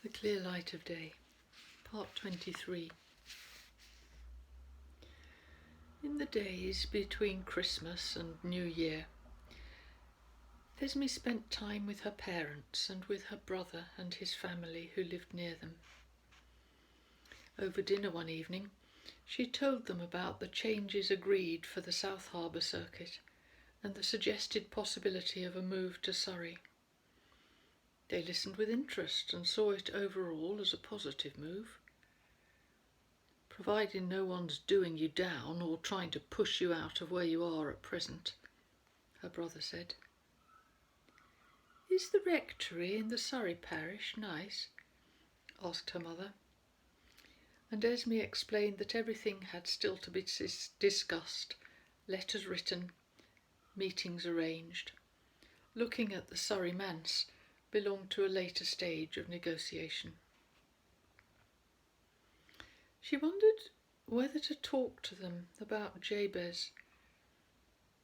The Clear Light of Day, Part 23. In the days between Christmas and New Year, Esme spent time with her parents and with her brother and his family who lived near them. Over dinner one evening, she told them about the changes agreed for the South Harbour circuit and the suggested possibility of a move to Surrey. They listened with interest and saw it overall as a positive move. Providing no one's doing you down or trying to push you out of where you are at present, her brother said. Is the rectory in the Surrey parish nice? Asked her mother. And Esme explained that everything had still to be discussed, letters written, meetings arranged. Looking at the Surrey manse belonged to a later stage of negotiation. She wondered whether to talk to them about Jabez,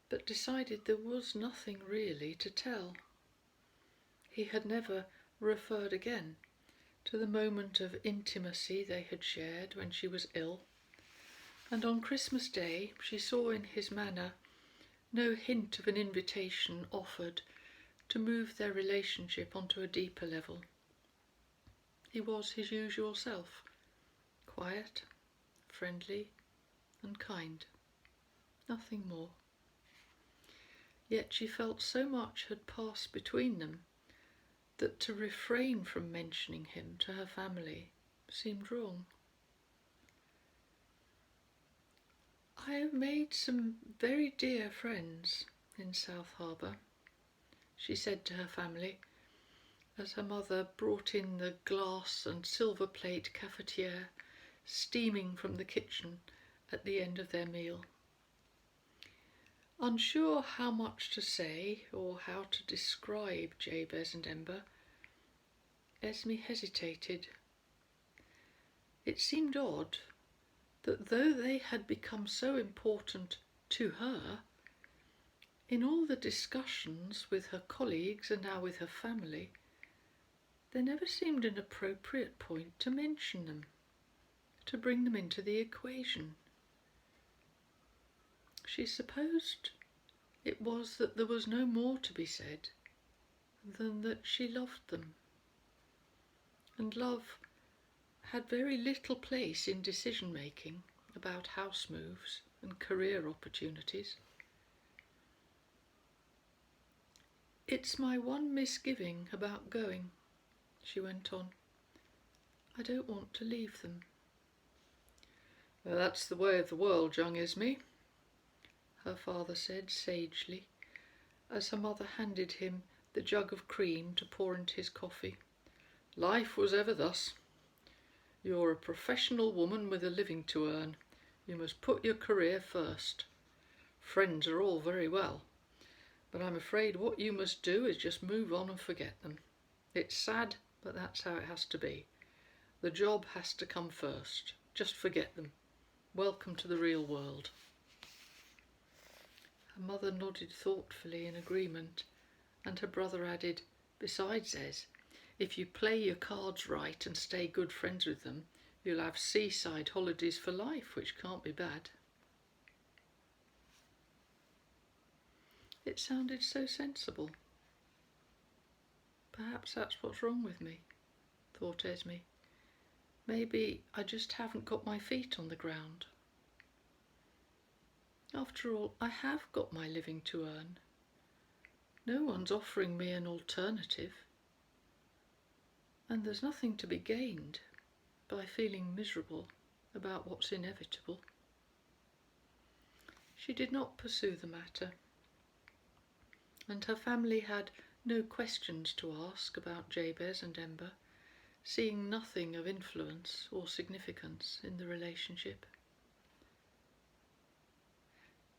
but decided there was nothing really to tell. He had never referred again to the moment of intimacy they had shared when she was ill, and on Christmas Day she saw in his manner no hint of an invitation offered to move their relationship onto a deeper level. He was his usual self, quiet, friendly and kind, nothing more. Yet she felt so much had passed between them that to refrain from mentioning him to her family seemed wrong. I have made some very dear friends in South Harbour, she said to her family, as her mother brought in the glass and silver plate cafetiere steaming from the kitchen at the end of their meal. Unsure how much to say or how to describe Jabez and Ember, Esme hesitated. It seemed odd that though they had become so important to her, in all the discussions with her colleagues and now with her family, there never seemed an appropriate point to mention them, to bring them into the equation. She supposed it was that there was no more to be said than that she loved them, and love had very little place in decision-making about house moves and career opportunities. It's my one misgiving about going, she went on. I don't want to leave them. Well, that's the way of the world, young Esme, her father said sagely, as her mother handed him the jug of cream to pour into his coffee. Life was ever thus. You're a professional woman with a living to earn. You must put your career first. Friends are all very well, but I'm afraid what you must do is just move on and forget them. It's sad, but that's how it has to be. The job has to come first. Just forget them. Welcome to the real world. Her mother nodded thoughtfully in agreement, and her brother added, Besides, Ez, if you play your cards right and stay good friends with them, you'll have seaside holidays for life, which can't be bad. It sounded so sensible. Perhaps that's what's wrong with me, thought Esme. Maybe I just haven't got my feet on the ground. After all, I have got my living to earn. No one's offering me an alternative. And there's nothing to be gained by feeling miserable about what's inevitable. She did not pursue the matter, and her family had no questions to ask about Jabez and Ember, seeing nothing of influence or significance in the relationship.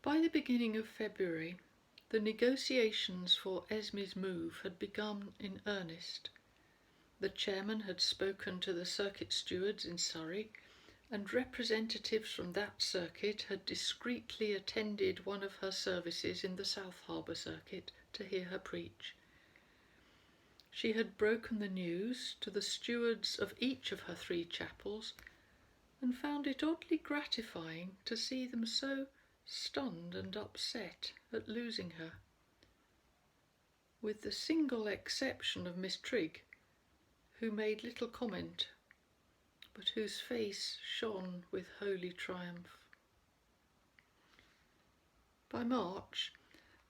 By the beginning of February, the negotiations for Esme's move had begun in earnest. The chairman had spoken to the circuit stewards in Surrey, and representatives from that circuit had discreetly attended one of her services in the South Harbour circuit to hear her preach. She had broken the news to the stewards of each of her 3 chapels, and found it oddly gratifying to see them so stunned and upset at losing her, with the single exception of Miss Trigg, who made little comment, but whose face shone with holy triumph. By March,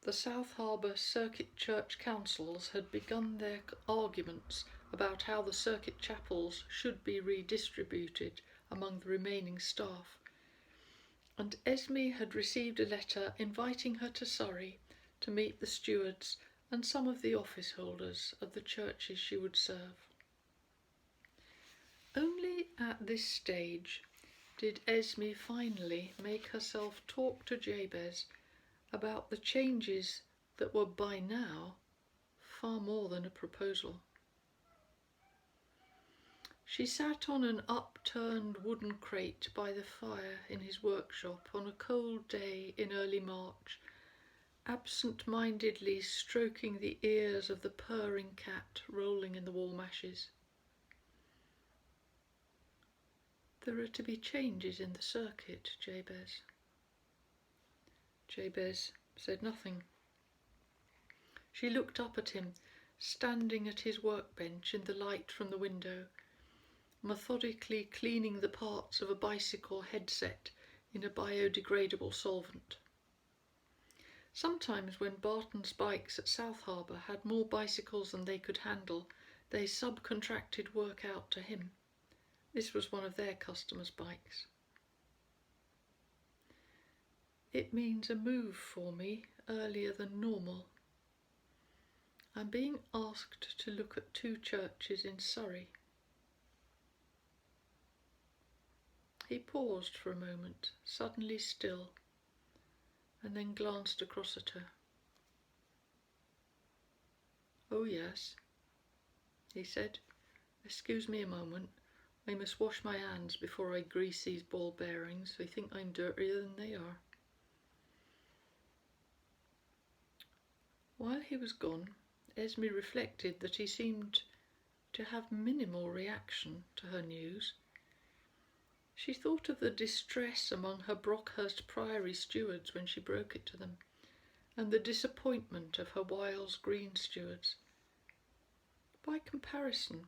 the South Harbour Circuit Church Councils had begun their arguments about how the circuit chapels should be redistributed among the remaining staff, and Esme had received a letter inviting her to Surrey to meet the stewards and some of the office holders of the churches she would serve. Only at this stage did Esme finally make herself talk to Jabez about the changes that were by now far more than a proposal. She sat on an upturned wooden crate by the fire in his workshop on a cold day in early March, absent-mindedly stroking the ears of the purring cat rolling in the warm ashes. There are to be changes in the circuit, Jabez. Jabez said nothing. She looked up at him, standing at his workbench in the light from the window, methodically cleaning the parts of a bicycle headset in a biodegradable solvent. Sometimes when Barton's bikes at South Harbour had more bicycles than they could handle, they subcontracted work out to him. This was one of their customers' bikes. It means a move for me earlier than normal. I'm being asked to look at 2 churches in Surrey. He paused for a moment, suddenly still, and then glanced across at her. "Oh, yes," he said. "Excuse me a moment. I must wash my hands before I grease these ball bearings. I think I'm dirtier than they are." While he was gone, Esme reflected that he seemed to have minimal reaction to her news. She thought of the distress among her Brockhurst Priory stewards when she broke it to them, and the disappointment of her Wiles Green stewards. By comparison,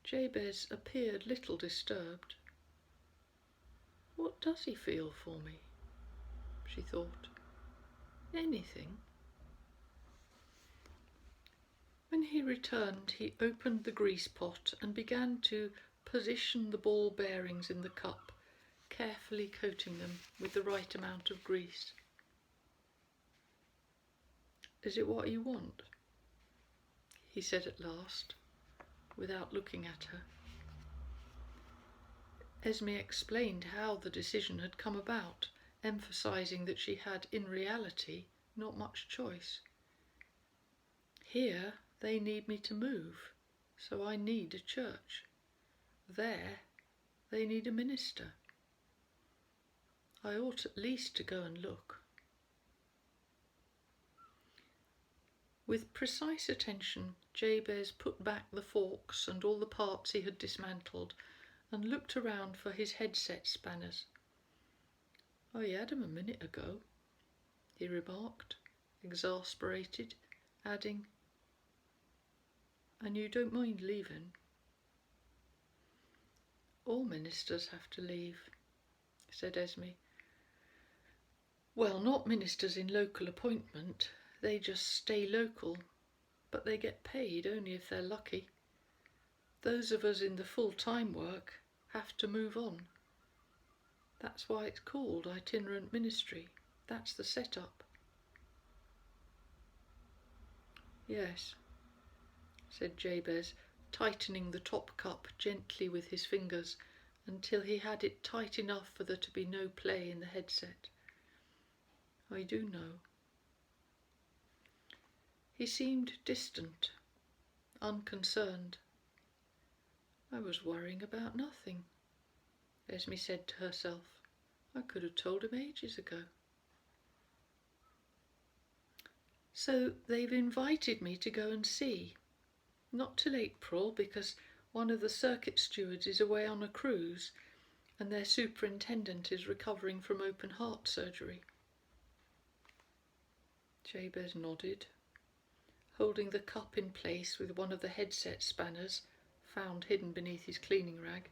Jabez appeared little disturbed. "What does he feel for me?" she thought. "Anything?" When he returned, he opened the grease pot and began to position the ball bearings in the cup, carefully coating them with the right amount of grease. "Is it what you want?" he said at last, without looking at her. Esme explained how the decision had come about, emphasising that she had, in reality, not much choice. "Here they need me to move, so I need a church. There they need a minister. I ought at least to go and look." With precise attention, Jabez put back the forks and all the parts he had dismantled and looked around for his headset spanners. "I had 'em a minute ago," he remarked, exasperated, adding, "And you don't mind leaving?" "All ministers have to leave," said Esme. "Well, not ministers in local appointment. They just stay local, but they get paid only if they're lucky. Those of us in the full-time work have to move on. That's why it's called itinerant ministry. That's the setup." "Yes," said Jabez, tightening the top cup gently with his fingers until he had it tight enough for there to be no play in the headset. "I do know." He seemed distant, unconcerned. "I was worrying about nothing," Esme said to herself. "I could have told him ages ago." "So they've invited me to go and see. Not till April, because one of the circuit stewards is away on a cruise and their superintendent is recovering from open heart surgery. Jabez nodded, holding the cup in place with one of the headset spanners found hidden beneath his cleaning rag,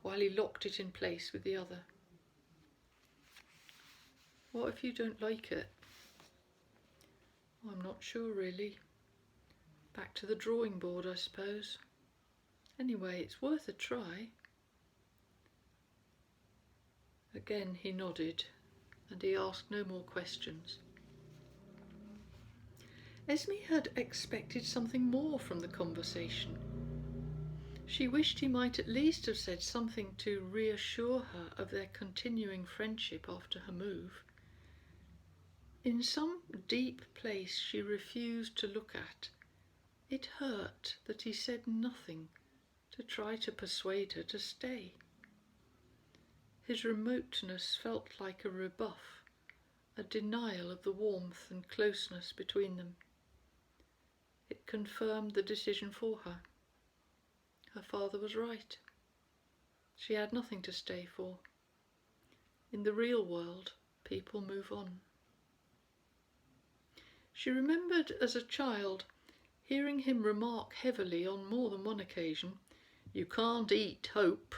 while he locked it in place with the other. What if you don't like it? I'm not sure, really. Back to the drawing board, I suppose. Anyway, it's worth a try. Again he nodded, and he asked no more questions. Esme had expected something more from the conversation. She wished he might at least have said something to reassure her of their continuing friendship after her move. In some deep place she refused to look at, it hurt that he said nothing to try to persuade her to stay. His remoteness felt like a rebuff, a denial of the warmth and closeness between them. It confirmed the decision for her. Her father was right. She had nothing to stay for. In the real world, people move on. She remembered as a child hearing him remark heavily on more than one occasion, "You can't eat hope.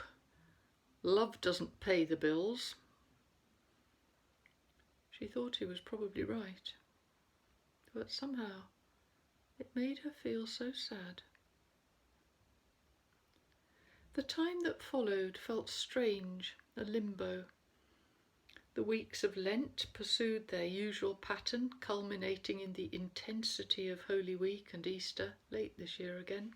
Love doesn't pay the bills." She thought he was probably right, but somehow it made her feel so sad. The time that followed felt strange, a limbo. The weeks of Lent pursued their usual pattern, culminating in the intensity of Holy Week and Easter, late this year again.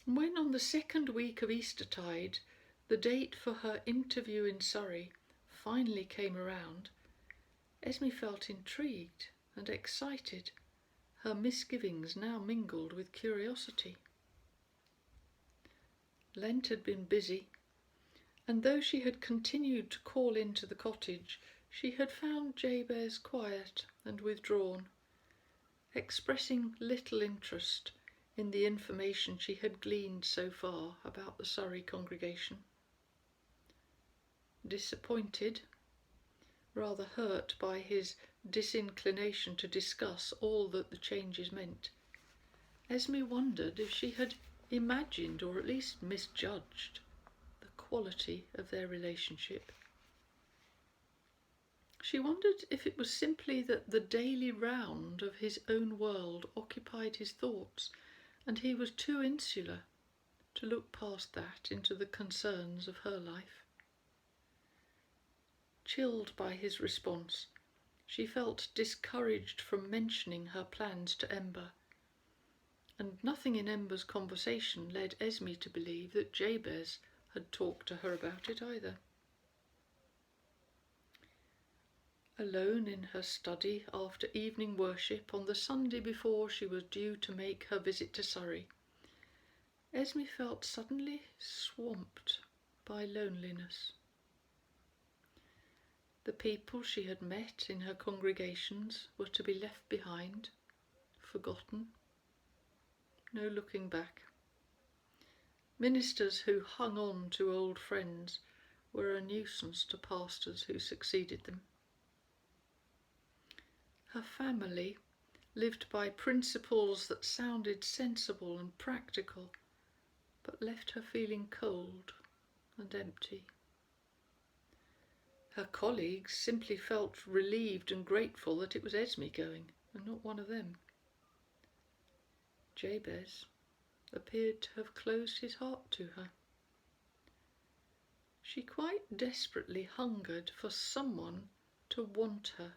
When on the second week of Eastertide, the date for her interview in Surrey finally came around, Esme felt intrigued and excited, her misgivings now mingled with curiosity. Lent had been busy, and though she had continued to call into the cottage, she had found Jabez quiet and withdrawn, expressing little interest in the information she had gleaned so far about the Surrey congregation. Disappointed, rather hurt by his disinclination to discuss all that the changes meant, Esme wondered if she had imagined or at least misjudged the quality of their relationship. She wondered if it was simply that the daily round of his own world occupied his thoughts, and he was too insular to look past that into the concerns of her life. Chilled by his response, she felt discouraged from mentioning her plans to Ember, and nothing in Ember's conversation led Esme to believe that Jabez had talked to her about it either. Alone in her study after evening worship on the Sunday before she was due to make her visit to Surrey, Esme felt suddenly swamped by loneliness. The people she had met in her congregations were to be left behind, forgotten. No looking back. Ministers who hung on to old friends were a nuisance to pastors who succeeded them. Her family lived by principles that sounded sensible and practical, but left her feeling cold and empty. Her colleagues simply felt relieved and grateful that it was Esme going and not one of them. Jabez appeared to have closed his heart to her. She quite desperately hungered for someone to want her,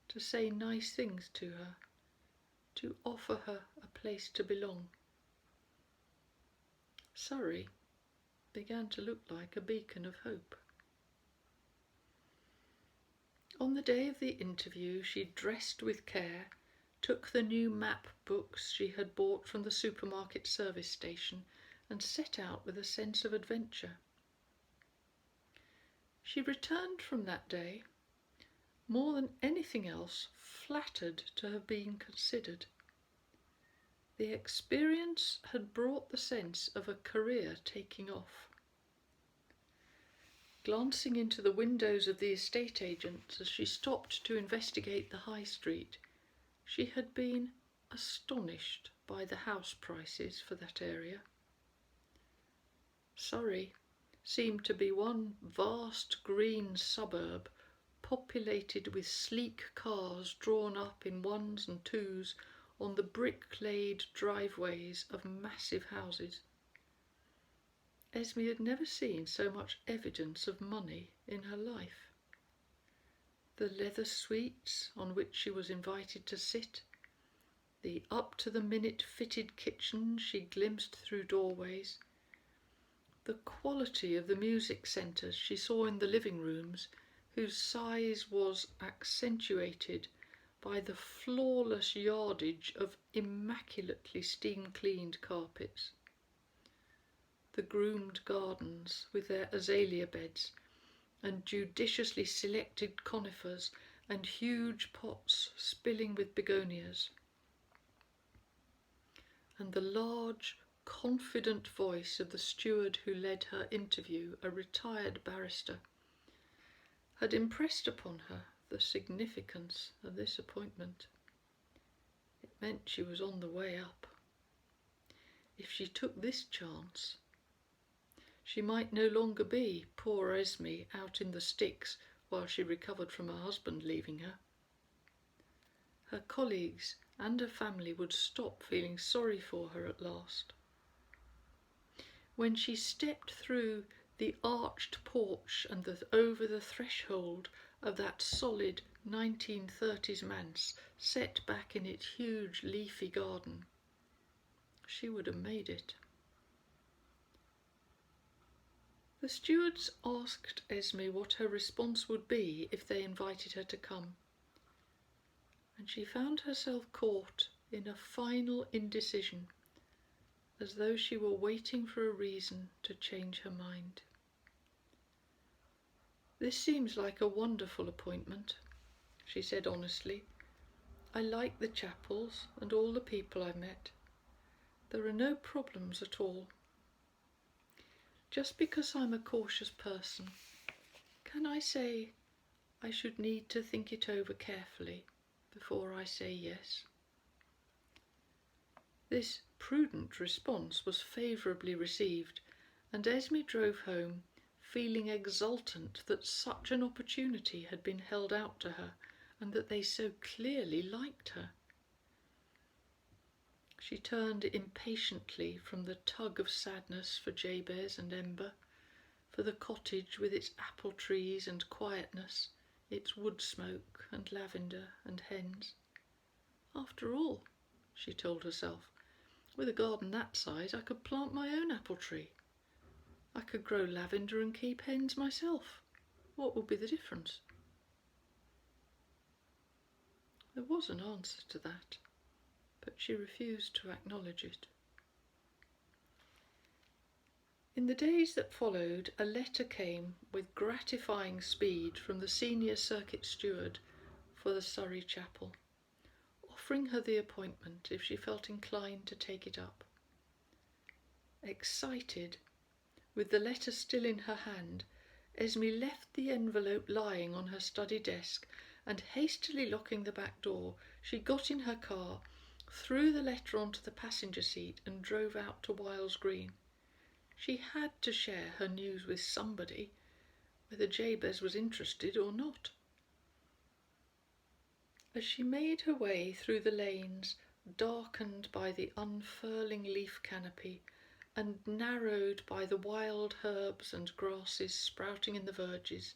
to say nice things to her, to offer her a place to belong. Surrey began to look like a beacon of hope. On the day of the interview, she dressed with care, took the new map books she had bought from the supermarket service station, and set out with a sense of adventure. She returned from that day, more than anything else, flattered to have been considered. The experience had brought the sense of a career taking off. Glancing into the windows of the estate agents as she stopped to investigate the high street, she had been astonished by the house prices for that area. Surrey seemed to be one vast green suburb populated with sleek cars drawn up in ones and twos on the brick-laid driveways of massive houses. Esme had never seen so much evidence of money in her life. The leather suites on which she was invited to sit, the up-to-the-minute fitted kitchens she glimpsed through doorways, the quality of the music centres she saw in the living rooms, whose size was accentuated by the flawless yardage of immaculately steam-cleaned carpets, the groomed gardens with their azalea beds and judiciously selected conifers and huge pots spilling with begonias, and the large, confident voice of the steward who led her interview, a retired barrister, had impressed upon her the significance of this appointment. It meant she was on the way up. If she took this chance, she might no longer be poor Esme out in the sticks while she recovered from her husband leaving her. Her colleagues and her family would stop feeling sorry for her at last. When she stepped through the arched porch and over the threshold of that solid 1930s manse set back in its huge leafy garden, she would have made it. The stewards asked Esme what her response would be if they invited her to come, and she found herself caught in a final indecision, as though she were waiting for a reason to change her mind. "This seems like a wonderful appointment," she said honestly. "I like the chapels and all the people I've met. There are no problems at all. Just because I'm a cautious person, can I say I should need to think it over carefully before I say yes?" This prudent response was favourably received, and Esme drove home feeling exultant that such an opportunity had been held out to her and that they so clearly liked her. She turned impatiently from the tug of sadness for Jabez and Ember, for the cottage with its apple trees and quietness, its wood smoke and lavender and hens. After all, she told herself, with a garden that size I could plant my own apple tree. I could grow lavender and keep hens myself. What would be the difference? There was an answer to that, but she refused to acknowledge it. In the days that followed, a letter came with gratifying speed from the senior circuit steward for the Surrey chapel, offering her the appointment if she felt inclined to take it up. Excited, with the letter still in her hand, Esme left the envelope lying on her study desk, and hastily locking the back door, she got in her car, threw the letter onto the passenger seat and drove out to Wiles Green. She had to share her news with somebody, whether Jabez was interested or not. As she made her way through the lanes, darkened by the unfurling leaf canopy and narrowed by the wild herbs and grasses sprouting in the verges,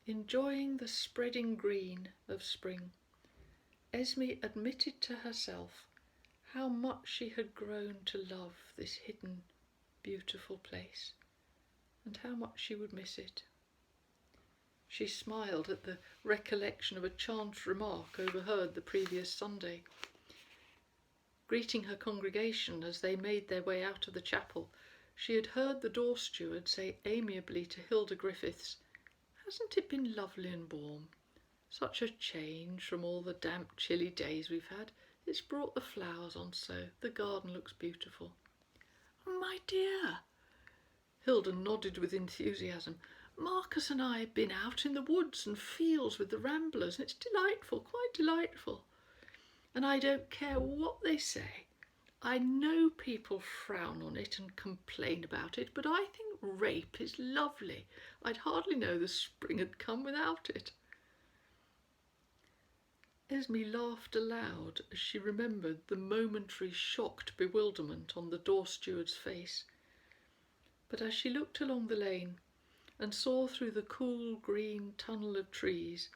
enjoying the spreading green of spring, Esme admitted to herself how much she had grown to love this hidden, beautiful place, and how much she would miss it. She smiled at the recollection of a chance remark overheard the previous Sunday. Greeting her congregation as they made their way out of the chapel, she had heard the door steward say amiably to Hilda Griffiths, "Hasn't it been lovely and warm? Such a change from all the damp, chilly days we've had. It's brought the flowers on so. The garden looks beautiful." "My dear," Hilda nodded with enthusiasm, "Marcus and I have been out in the woods and fields with the ramblers, and it's delightful, quite delightful. And I don't care what they say. I know people frown on it and complain about it, but I think rape is lovely. I'd hardly know the spring had come without it." Esme laughed aloud as she remembered the momentary shocked bewilderment on the door steward's face. But as she looked along the lane and saw through the cool green tunnel of trees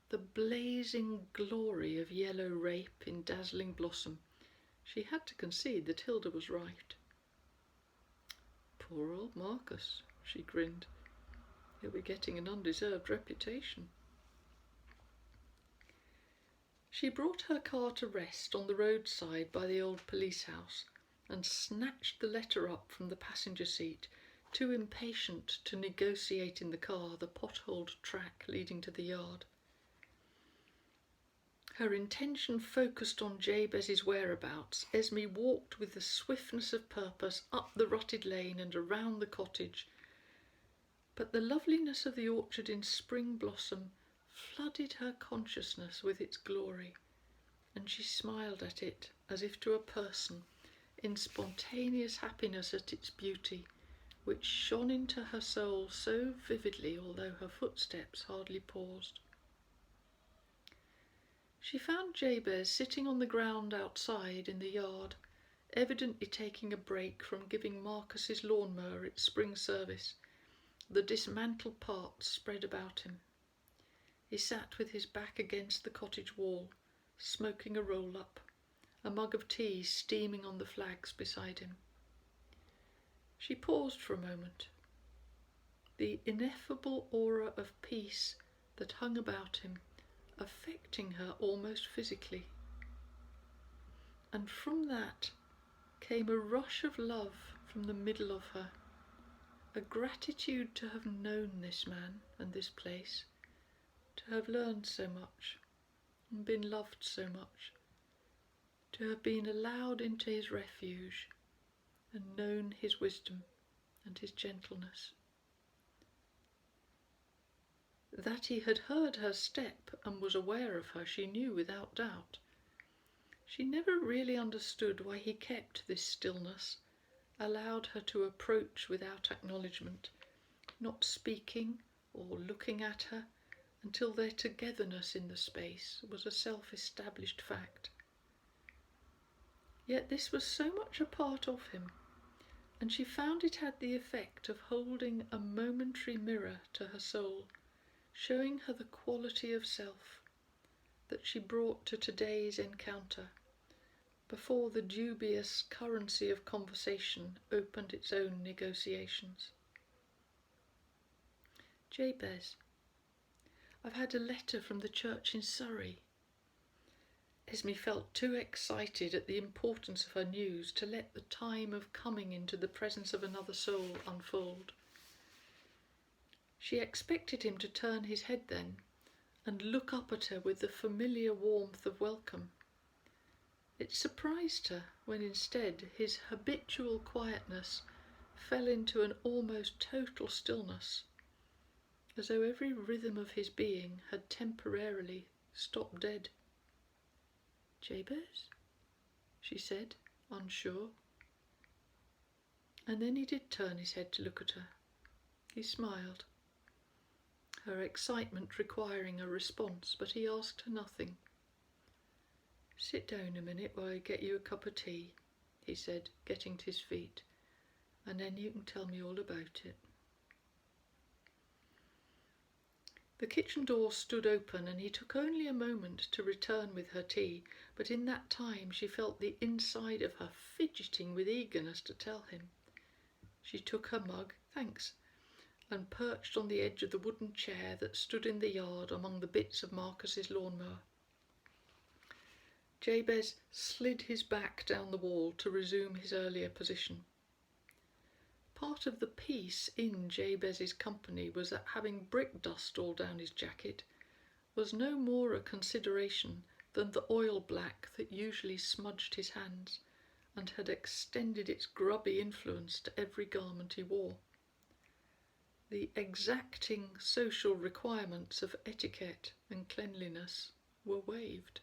the blazing glory of yellow rape in dazzling blossom, she had to concede that Hilda was right. "Poor old Marcus," she grinned. "He'll be getting an undeserved reputation." She brought her car to rest on the roadside by the old police house and snatched the letter up from the passenger seat, too impatient to negotiate in the car the potholed track leading to the yard. Her intention focused on Jabez's whereabouts, Esme walked with the swiftness of purpose up the rutted lane and around the cottage. But the loveliness of the orchard in spring blossom flooded her consciousness with its glory, and she smiled at it as if to a person, in spontaneous happiness at its beauty, which shone into her soul so vividly, although her footsteps hardly paused. She found Jabez sitting on the ground outside in the yard, evidently taking a break from giving Marcus's lawnmower its spring service, the dismantled parts spread about him. He sat with his back against the cottage wall, smoking a roll-up, a mug of tea steaming on the flags beside him. She paused for a moment. The ineffable aura of peace that hung about him, affecting her almost physically. And from that came a rush of love from the middle of her, a gratitude to have known this man and this place, to have learned so much and been loved so much, to have been allowed into his refuge and known his wisdom and his gentleness. That he had heard her step and was aware of her, she knew without doubt. She never really understood why he kept this stillness, allowed her to approach without acknowledgement, not speaking or looking at her, until their togetherness in the space was a self-established fact. Yet this was so much a part of him, and she found it had the effect of holding a momentary mirror to her soul, showing her the quality of self that she brought to today's encounter, before the dubious currency of conversation opened its own negotiations. "Jabez, I've had a letter from the church in Surrey." Esme felt too excited at the importance of her news to let the time of coming into the presence of another soul unfold. She expected him to turn his head then and look up at her with the familiar warmth of welcome. It surprised her when instead his habitual quietness fell into an almost total stillness, as though every rhythm of his being had temporarily stopped dead. "Jabez?" she said, unsure. And then he did turn his head to look at her. He smiled, her excitement requiring a response, but he asked her nothing. "Sit down a minute while I get you a cup of tea," he said, getting to his feet, "and then you can tell me all about it." The kitchen door stood open, and he took only a moment to return with her tea, but in that time she felt the inside of her fidgeting with eagerness to tell him. She took her mug, "Thanks," and perched on the edge of the wooden chair that stood in the yard among the bits of Marcus's lawnmower. Jabez slid his back down the wall to resume his earlier position. Part of the peace in Jabez's company was that having brick dust all down his jacket was no more a consideration than the oil black that usually smudged his hands and had extended its grubby influence to every garment he wore. The exacting social requirements of etiquette and cleanliness were waived.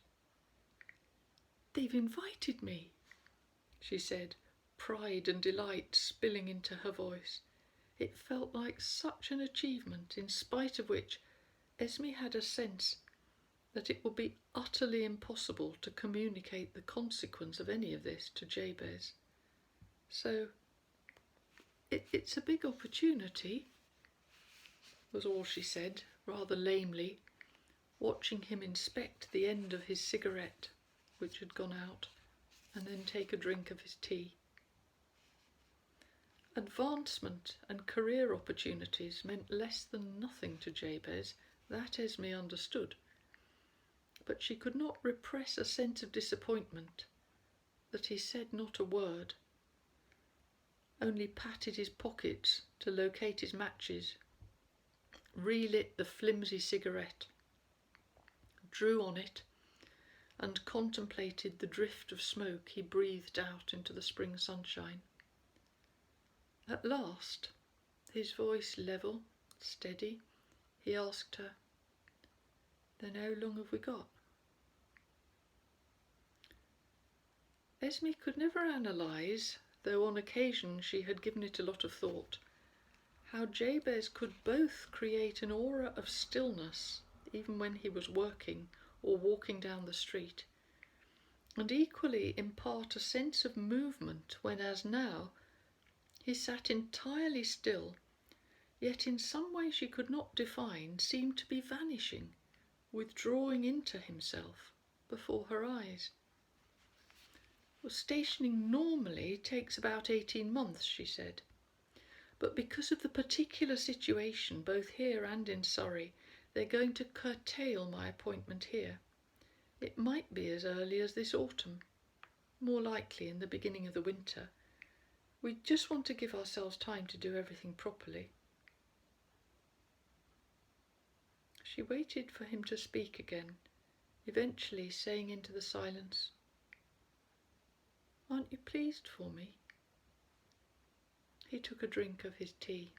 "They've invited me," she said, pride and delight spilling into her voice. It felt like such an achievement, in spite of which Esme had a sense that it would be utterly impossible to communicate the consequence of any of this to Jabez. So, it's a big opportunity, was all she said, rather lamely, watching him inspect the end of his cigarette, which had gone out, and then take a drink of his tea. Advancement and career opportunities meant less than nothing to Jabez, that Esme understood, but she could not repress a sense of disappointment that he said not a word, only patted his pockets to locate his matches, relit the flimsy cigarette, drew on it, and contemplated the drift of smoke he breathed out into the spring sunshine. At last, his voice level, steady, he asked her, "Then how long have we got?" Esme could never analyse, though on occasion she had given it a lot of thought, how Jabez could both create an aura of stillness, even when he was working or walking down the street, and equally impart a sense of movement when, as now, he sat entirely still, yet in some way she could not define, seemed to be vanishing, withdrawing into himself before her eyes. Well, stationing normally takes about 18 months, she said, but because of the particular situation, both here and in Surrey, they're going to curtail my appointment here. It might be as early as this autumn, more likely in the beginning of the winter. We just want to give ourselves time to do everything properly. She waited for him to speak again, eventually saying into the silence, "Aren't you pleased for me?" He took a drink of his tea.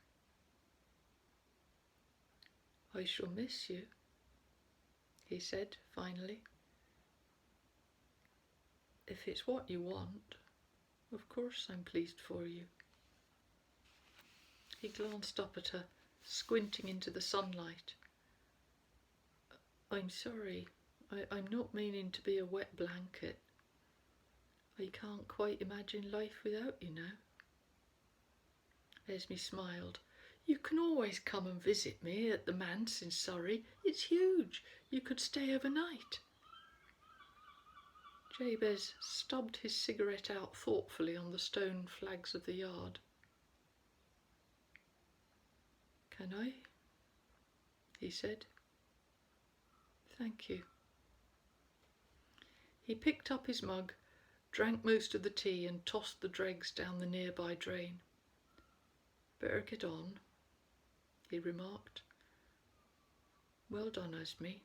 "I shall miss you," he said finally. "If it's what you want, of course I'm pleased for you." He glanced up at her, squinting into the sunlight. "I'm sorry, I'm not meaning to be a wet blanket. I can't quite imagine life without you now." Esme smiled. "You can always come and visit me at the manse in Surrey. It's huge. You could stay overnight." Jabez stubbed his cigarette out thoughtfully on the stone flags of the yard. "Can I?" he said. "Thank you." He picked up his mug, drank most of the tea and tossed the dregs down the nearby drain. "Better get on," he remarked. "Well done, Esme.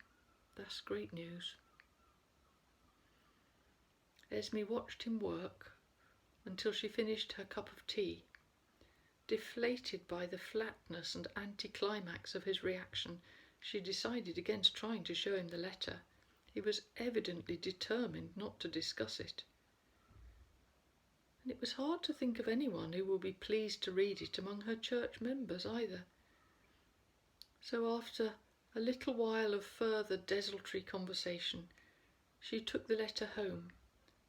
That's great news." Esme watched him work until she finished her cup of tea. Deflated by the flatness and anticlimax of his reaction, she decided against trying to show him the letter. He was evidently determined not to discuss it. And it was hard to think of anyone who would be pleased to read it among her church members either. So after a little while of further desultory conversation, she took the letter home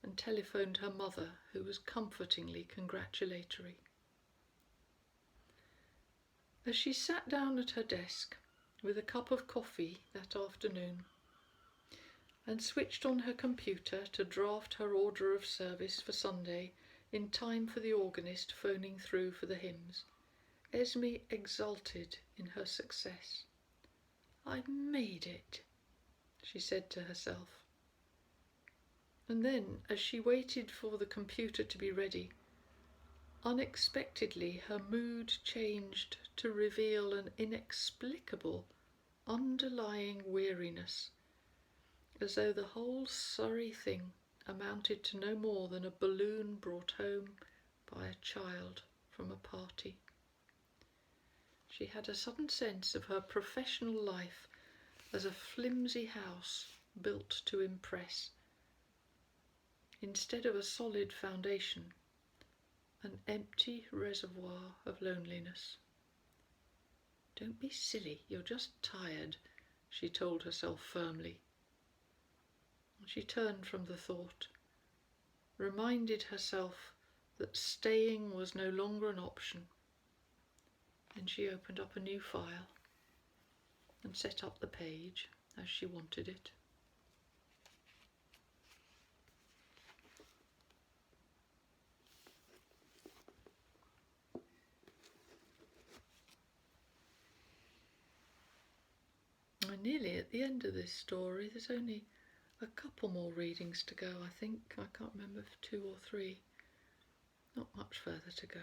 and telephoned her mother, who was comfortingly congratulatory. As she sat down at her desk with a cup of coffee that afternoon and switched on her computer to draft her order of service for Sunday in time for the organist phoning through for the hymns, Esme exulted in her success. "I made it," she said to herself. And then, as she waited for the computer to be ready, unexpectedly her mood changed to reveal an inexplicable underlying weariness, as though the whole sorry thing amounted to no more than a balloon brought home by a child from a party. She had a sudden sense of her professional life as a flimsy house built to impress. Instead of a solid foundation, an empty reservoir of loneliness. "Don't be silly, you're just tired," she told herself firmly. She turned from the thought, reminded herself that staying was no longer an option. Then she opened up a new file and set up the page as she wanted it. I'm nearly at the end of this story. There's only a couple more readings to go, I think. I can't remember if 2 or 3. Not much further to go.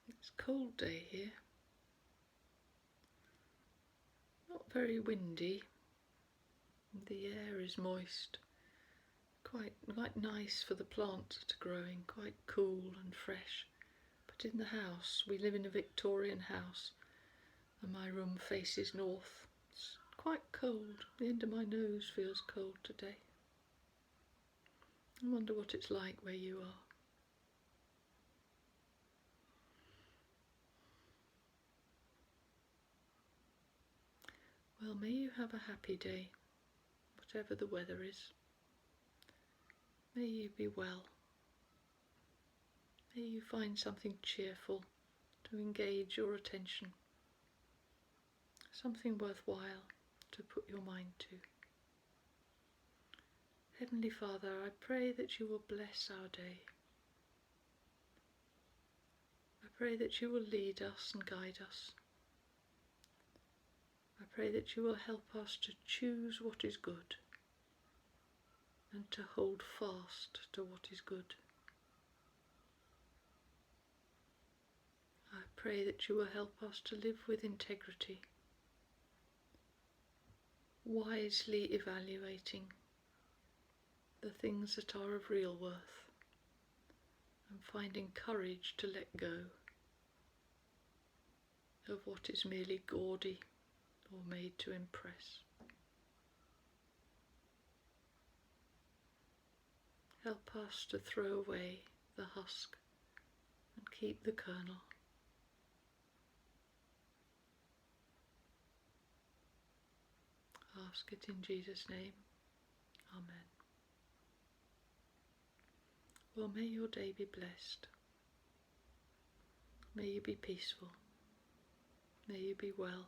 It's a cold day here. Not very windy. The air is moist. Quite nice for the plants that are growing, quite cool and fresh. But in the house, we live in a Victorian house, and my room faces north. It's quite cold. The end of my nose feels cold today. I wonder what it's like where you are. Well, may you have a happy day, whatever the weather is. May you be well. May you find something cheerful to engage your attention, something worthwhile to put your mind to. Heavenly Father, I pray that you will bless our day. I pray that you will lead us and guide us. I pray that you will help us to choose what is good and to hold fast to what is good. I pray that you will help us to live with integrity, wisely evaluating the things that are of real worth and finding courage to let go of what is merely gaudy or made to impress. Help us to throw away the husk and keep the kernel. Ask it in Jesus' name. Amen. Well, may your day be blessed. May you be peaceful. May you be well.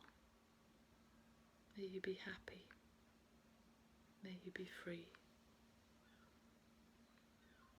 May you be happy. May you be free.